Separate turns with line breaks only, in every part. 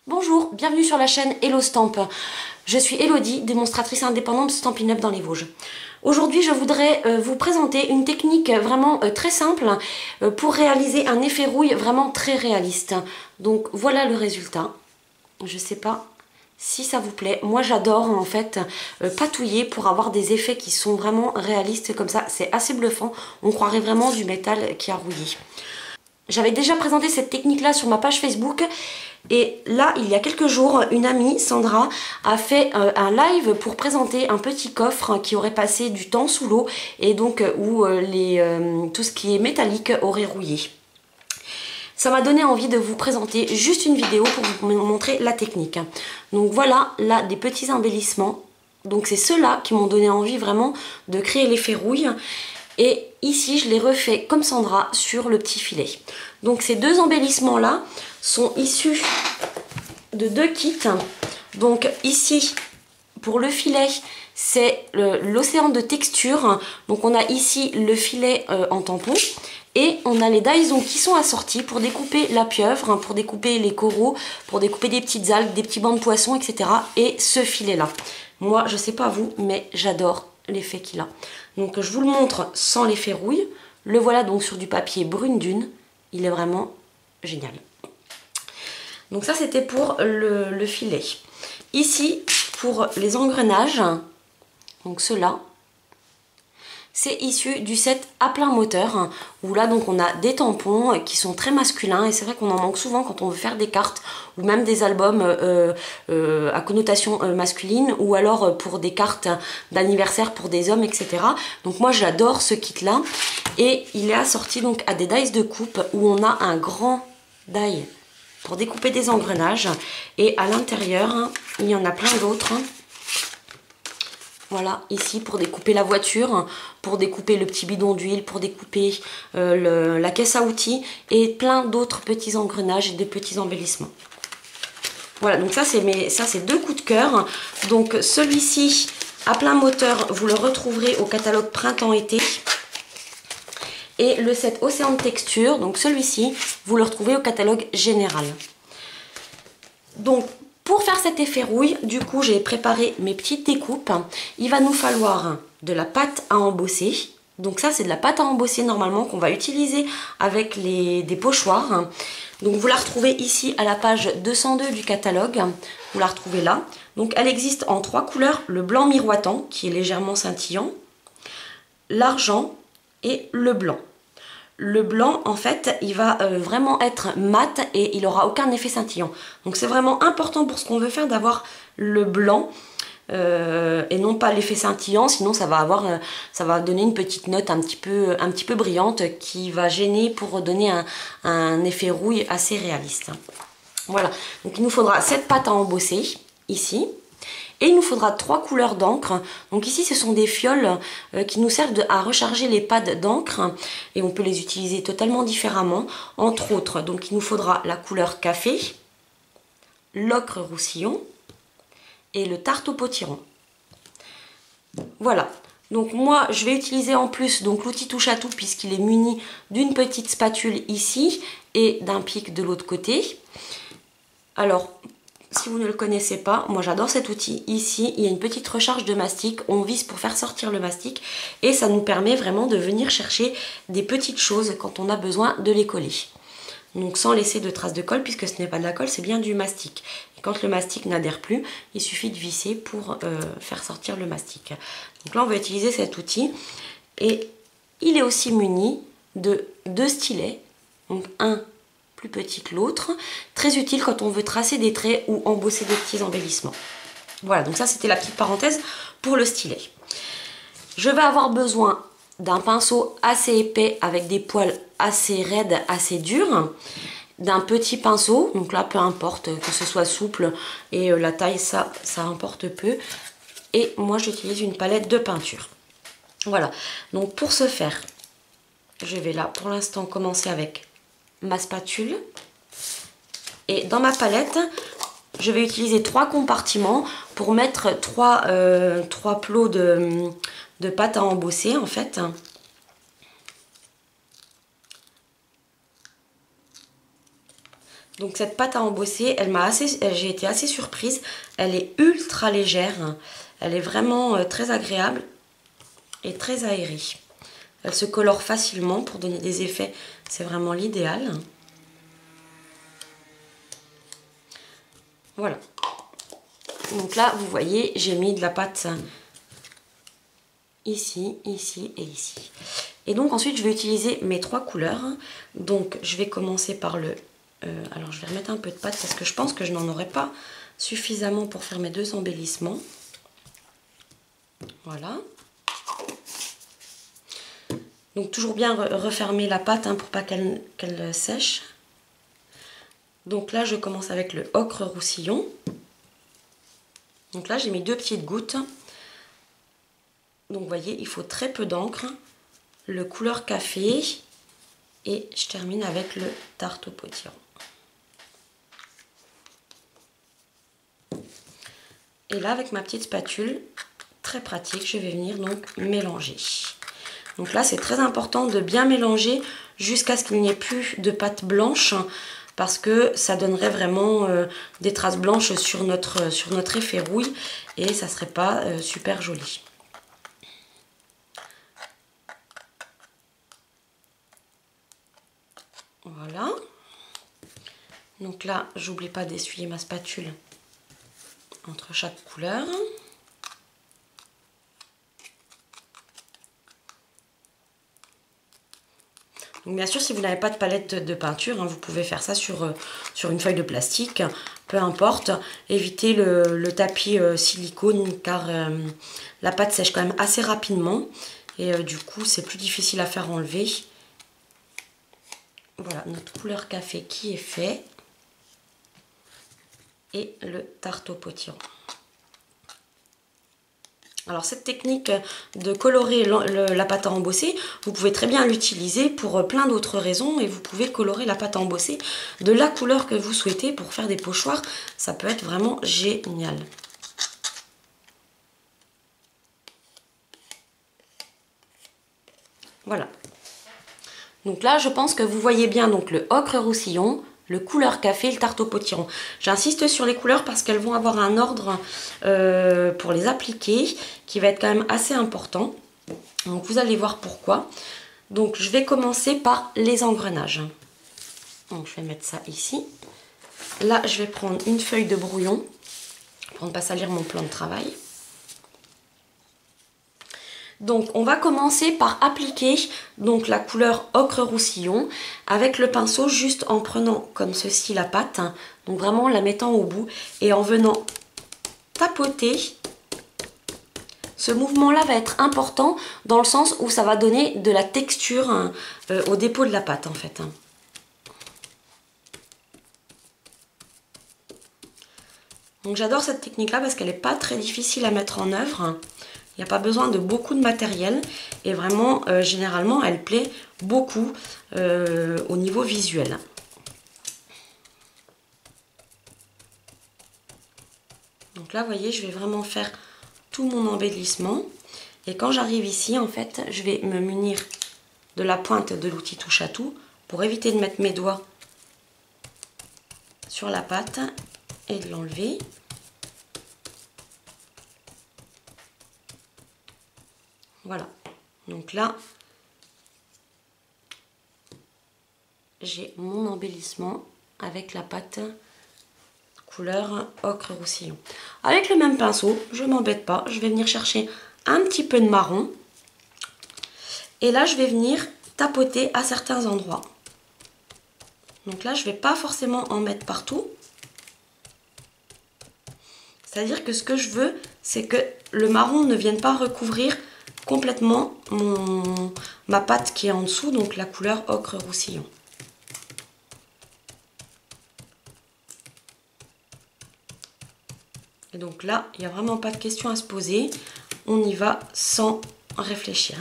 Bonjour, bienvenue sur la chaîne Hello Stamp. Je suis Elodie, démonstratrice indépendante de Stampin' Up dans les Vosges. Aujourd'hui, je voudrais vous présenter une technique vraiment très simple pour réaliser un effet rouille vraiment très réaliste. Donc voilà le résultat. Je sais pas si ça vous plaît. Moi j'adore en fait patouiller pour avoir des effets qui sont vraiment réalistes comme ça. C'est assez bluffant, on croirait vraiment du métal qui a rouillé. J'avais déjà présenté cette technique-là sur ma page Facebook et là, il y a quelques jours, une amie, Sandra, a fait un live pour présenter un petit coffre qui aurait passé du temps sous l'eau et donc où tout ce qui est métallique aurait rouillé. Ça m'a donné envie de vous présenter juste une vidéo pour vous montrer la technique. Donc voilà, là, des petits embellissements. Donc c'est ceux-là qui m'ont donné envie vraiment de créer l'effet rouille. Et ici, je l'ai refait comme Sandra sur le petit filet. Donc ces deux embellissements-là sont issus de deux kits. Donc ici, pour le filet, c'est l'océan de texture. Donc on a ici le filet en tampon. Et on a les Daiso qui sont assortis pour découper la pieuvre, pour découper les coraux, pour découper des petites algues, des petits bancs de poissons, etc. Et ce filet-là. Moi, je sais pas vous, mais j'adore l'effet qu'il a. Donc je vous le montre sans l'effet rouille. Le voilà donc sur du papier brune dune. Il est vraiment génial. Donc ça c'était pour le filet. Ici pour les engrenages, donc ceux-là, c'est issu du set à plein moteur, où là donc on a des tampons qui sont très masculins et c'est vrai qu'on en manque souvent quand on veut faire des cartes ou même des albums à connotation masculine ou alors pour des cartes d'anniversaire pour des hommes, etc. Donc moi j'adore ce kit là et il est assorti donc à des dies de coupe où on a un grand die pour découper des engrenages et à l'intérieur il y en a plein d'autres. Voilà, ici pour découper la voiture, pour découper le petit bidon d'huile, pour découper la caisse à outils et plein d'autres petits engrenages et des petits embellissements. Voilà, donc ça c'est deux coups de cœur. Donc celui-ci à plein moteur, vous le retrouverez au catalogue printemps-été. Et le set océan de texture, donc celui-ci, vous le retrouvez au catalogue général. Donc pour faire cet effet rouille, du coup j'ai préparé mes petites découpes. Il va nous falloir de la pâte à embosser. Donc ça c'est de la pâte à embosser normalement qu'on va utiliser avec des pochoirs. Donc vous la retrouvez ici à la page 202 du catalogue. Vous la retrouvez là. Donc elle existe en trois couleurs. Le blanc miroitant qui est légèrement scintillant, l'argent et le blanc. Le blanc, en fait, il va vraiment être mat et il n'aura aucun effet scintillant. Donc c'est vraiment important pour ce qu'on veut faire d'avoir le blanc et non pas l'effet scintillant. Sinon ça va donner une petite note un petit peu brillante qui va gêner pour donner un effet rouille assez réaliste. Voilà, donc il nous faudra cette pâte à embosser ici. Et il nous faudra trois couleurs d'encre. Donc ici ce sont des fioles qui nous servent à recharger les pads d'encre. Et on peut les utiliser totalement différemment. Entre autres, donc il nous faudra la couleur café, l'ocre roussillon et le tarte au potiron. Voilà. Donc moi je vais utiliser en plus l'outil touche à tout puisqu'il est muni d'une petite spatule ici et d'un pic de l'autre côté. Alors, si vous ne le connaissez pas, moi j'adore cet outil. Ici, il y a une petite recharge de mastic. On visse pour faire sortir le mastic. Et ça nous permet vraiment de venir chercher des petites choses quand on a besoin de les coller. Donc sans laisser de traces de colle, puisque ce n'est pas de la colle, c'est bien du mastic. Et quand le mastic n'adhère plus, il suffit de visser pour faire sortir le mastic. Donc là, on va utiliser cet outil. Et il est aussi muni de deux stylets. Donc un plus petit que l'autre, très utile quand on veut tracer des traits ou embosser des petits embellissements. Voilà, donc ça c'était la petite parenthèse pour le stylet. Je vais avoir besoin d'un pinceau assez épais avec des poils assez raides, assez durs, d'un petit pinceau, donc là peu importe que ce soit souple et la taille, ça importe peu. Et moi j'utilise une palette de peinture. Voilà, donc pour ce faire, je vais là pour l'instant commencer avec ma spatule et dans ma palette je vais utiliser trois compartiments pour mettre trois plots de pâte à embosser en fait. Donc cette pâte à embosser, j'ai été assez surprise. Elle est ultra légère. Elle est vraiment très agréable et très aérée. Elle se colore facilement pour donner des effets. C'est vraiment l'idéal. Voilà. Donc là, vous voyez, j'ai mis de la pâte ici, ici et ici. Et donc ensuite, je vais utiliser mes 3 couleurs. Donc je vais commencer par le... alors je vais remettre un peu de pâte parce que je pense que je n'en aurai pas suffisamment pour faire mes 2 embellissements. Voilà. Donc toujours bien refermer la pâte pour pas qu'elle sèche. Donc là, je commence avec le ocre roussillon. Donc là, j'ai mis 2 petites gouttes. Donc vous voyez, il faut très peu d'encre. Le couleur café. Et je termine avec le tarte au potiron. Et là, avec ma petite spatule, très pratique, je vais venir donc mélanger. Donc là, c'est très important de bien mélanger jusqu'à ce qu'il n'y ait plus de pâte blanche, parce que ça donnerait vraiment des traces blanches sur notre effet rouille et ça serait pas super joli. Voilà. Donc là, j'oublie pas d'essuyer ma spatule entre chaque couleur. Donc bien sûr, si vous n'avez pas de palette de peinture, vous pouvez faire ça sur une feuille de plastique, peu importe. Évitez le tapis silicone car la pâte sèche quand même assez rapidement et du coup c'est plus difficile à faire enlever. Voilà notre couleur café qui est fait et le tarte au potiron. Alors cette technique de colorer la pâte à embosser, vous pouvez très bien l'utiliser pour plein d'autres raisons et vous pouvez colorer la pâte à embosser de la couleur que vous souhaitez pour faire des pochoirs. Ça peut être vraiment génial. Voilà. Donc là, je pense que vous voyez bien donc le ocre roussillon, le couleur café, le tarte au potiron. J'insiste sur les couleurs parce qu'elles vont avoir un ordre pour les appliquer qui va être quand même assez important. Donc vous allez voir pourquoi. Donc je vais commencer par les engrenages. Donc je vais mettre ça ici. Là, je vais prendre une feuille de brouillon pour ne pas salir mon plan de travail. Donc on va commencer par appliquer donc la couleur ocre roussillon avec le pinceau, juste en prenant comme ceci la pâte, donc vraiment la mettant au bout et en venant tapoter. Ce mouvement là va être important dans le sens où ça va donner de la texture au dépôt de la pâte en fait. Donc j'adore cette technique là parce qu'elle n'est pas très difficile à mettre en œuvre. Il n'y a pas besoin de beaucoup de matériel et vraiment, généralement, elle plaît beaucoup au niveau visuel. Donc là, vous voyez, je vais vraiment faire tout mon embellissement. Et quand j'arrive ici, en fait, je vais me munir de la pointe de l'outil touche à tout pour éviter de mettre mes doigts sur la pâte et de l'enlever. Voilà, donc là, j'ai mon embellissement avec la pâte couleur ocre roussillon. Avec le même pinceau, je ne m'embête pas, je vais venir chercher un petit peu de marron. Et là, je vais venir tapoter à certains endroits. Donc là, je ne vais pas forcément en mettre partout. C'est-à-dire que ce que je veux, c'est que le marron ne vienne pas recouvrir complètement ma pâte qui est en dessous, donc la couleur ocre roussillon. Et donc là, il n'y a vraiment pas de question à se poser. On y va sans réfléchir.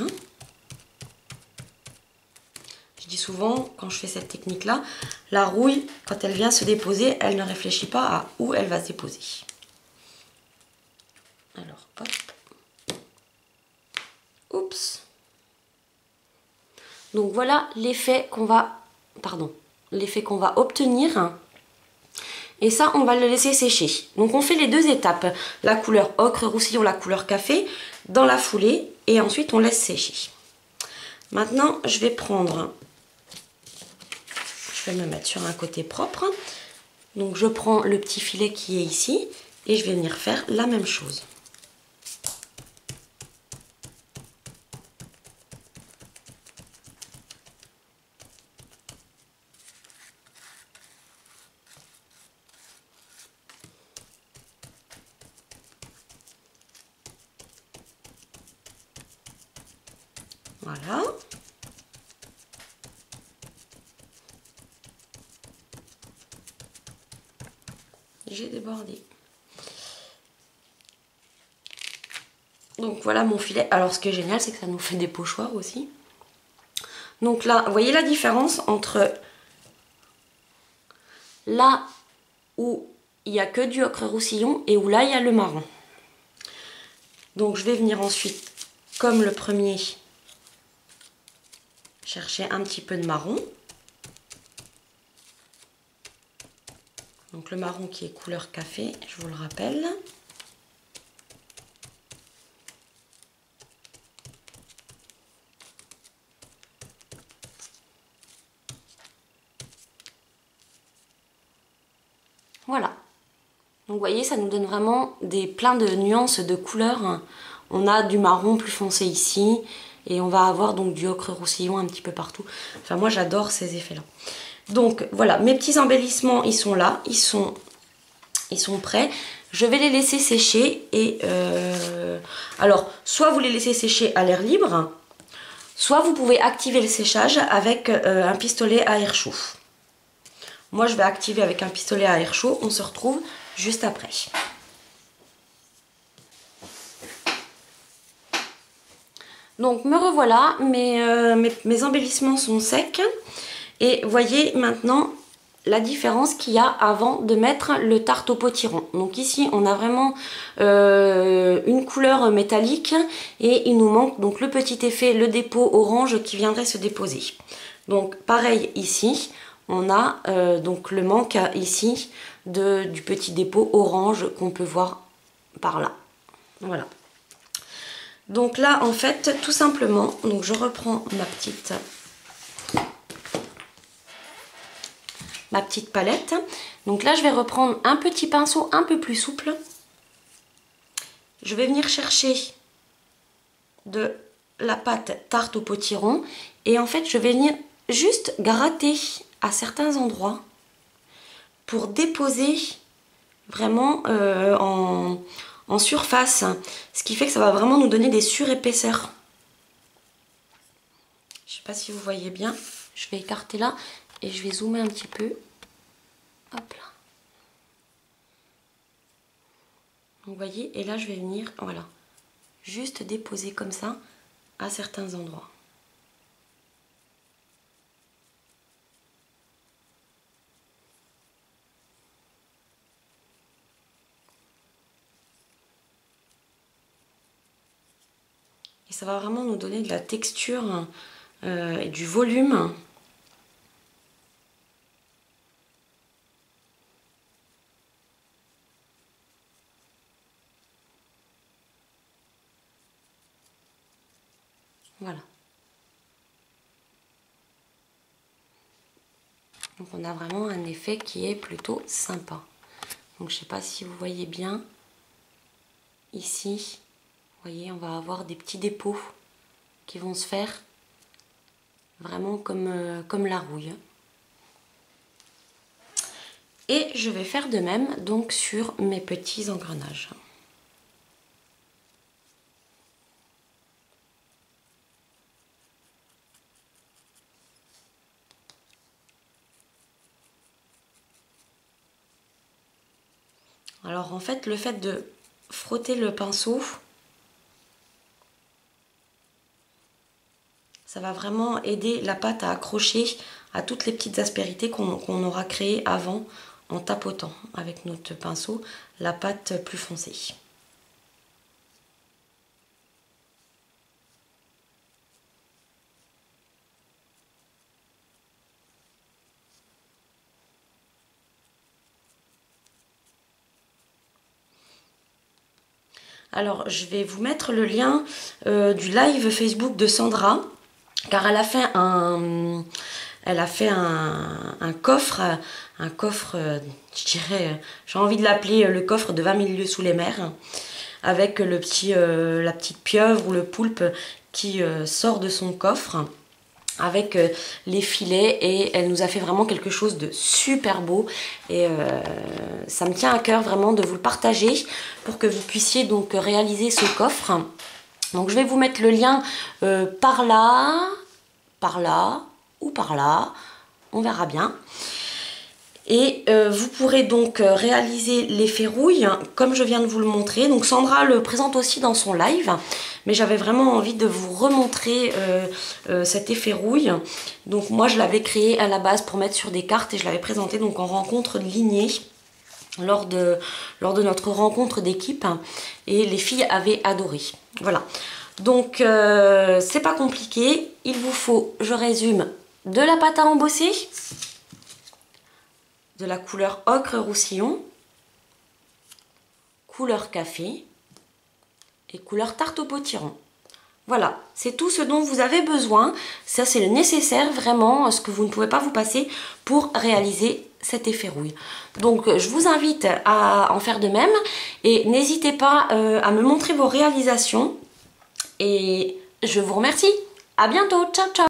Je dis souvent, quand je fais cette technique-là, la rouille, quand elle vient se déposer, elle ne réfléchit pas à où elle va se déposer. Alors, hop. Oups. Donc voilà l'effet qu'on va, l'effet qu'on va obtenir. Et ça, on va le laisser sécher. Donc on fait les deux étapes, la couleur ocre roussillon, la couleur café, dans la foulée, et ensuite on laisse sécher. Maintenant, je vais prendre, je vais me mettre sur un côté propre. Donc je prends le petit filet qui est ici, et je vais venir faire la même chose. Voilà. J'ai débordé. Donc voilà mon filet. Alors ce qui est génial, c'est que ça nous fait des pochoirs aussi. Donc là, vous voyez la différence entre là où il n'y a que du ocre roussillon et où là il y a le marron. Donc je vais venir ensuite, comme le premier, chercher un petit peu de marron. Donc le marron qui est couleur café, je vous le rappelle. Voilà. Donc vous voyez, ça nous donne vraiment plein de nuances de couleurs. On a du marron plus foncé ici. Et on va avoir donc du ocre roussillon un petit peu partout. Enfin moi j'adore ces effets là. Donc voilà, mes petits embellissements ils sont là. Ils sont prêts. Je vais les laisser sécher. Et alors soit vous les laissez sécher à l'air libre. Soit vous pouvez activer le séchage avec un pistolet à air chaud. Moi, je vais activer avec un pistolet à air chaud. On se retrouve juste après. Donc, me revoilà. Mes embellissements sont secs. Et voyez maintenant la différence qu'il y a avant de mettre le tarte au potiron. Donc ici, on a vraiment une couleur métallique. Et il nous manque donc le petit effet, le dépôt orange qui viendrait se déposer. Donc, pareil ici. On a donc le manque ici du petit dépôt orange qu'on peut voir par là. Voilà. Donc là, en fait, tout simplement, donc je reprends ma petite palette. Donc là, je vais reprendre un petit pinceau un peu plus souple. Je vais venir chercher de la pâte tarte au potiron. Et en fait, je vais venir juste gratter à certains endroits pour déposer vraiment en surface, ce qui fait que ça va vraiment nous donner des surépaisseurs. Je sais pas si vous voyez bien, je vais écarter là et je vais zoomer un petit peu. Hop là. Vous voyez, et là je vais venir, voilà, juste déposer comme ça à certains endroits. Et ça va vraiment nous donner de la texture et du volume. Voilà. Donc on a vraiment un effet qui est plutôt sympa. Donc je ne sais pas si vous voyez bien. Ici, vous voyez, on va avoir des petits dépôts qui vont se faire vraiment comme la rouille. Et je vais faire de même donc sur mes petits engrenages. Alors en fait, le fait de frotter le pinceau, ça va vraiment aider la pâte à accrocher à toutes les petites aspérités qu'on aura créées avant en tapotant avec notre pinceau la pâte plus foncée. Alors je vais vous mettre le lien du live Facebook de Sandra, car elle a fait un coffre, je dirais, j'ai envie de l'appeler le coffre de 20 000 lieues sous les mers, avec la petite pieuvre ou le poulpe qui sort de son coffre, avec les filets, et elle nous a fait vraiment quelque chose de super beau, et ça me tient à cœur vraiment de vous le partager pour que vous puissiez donc réaliser ce coffre. Donc je vais vous mettre le lien par là ou par là, on verra bien. Et vous pourrez donc réaliser les ferrouilles comme je viens de vous le montrer. Donc Sandra le présente aussi dans son live, mais j'avais vraiment envie de vous remontrer cet effet rouille. Donc moi je l'avais créé à la base pour mettre sur des cartes, et je l'avais présenté donc en rencontre de lignée lors de notre rencontre d'équipe, et les filles avaient adoré. Voilà, donc c'est pas compliqué, il vous faut, je résume, de la pâte à embosser, de la couleur ocre roussillon, couleur café et couleur tarte au potiron. Voilà, c'est tout ce dont vous avez besoin. Ça, c'est le nécessaire, vraiment, ce que vous ne pouvez pas vous passer pour réaliser cet effet rouille. Donc, je vous invite à en faire de même, et n'hésitez pas à me montrer vos réalisations. Et je vous remercie. À bientôt. Ciao, ciao.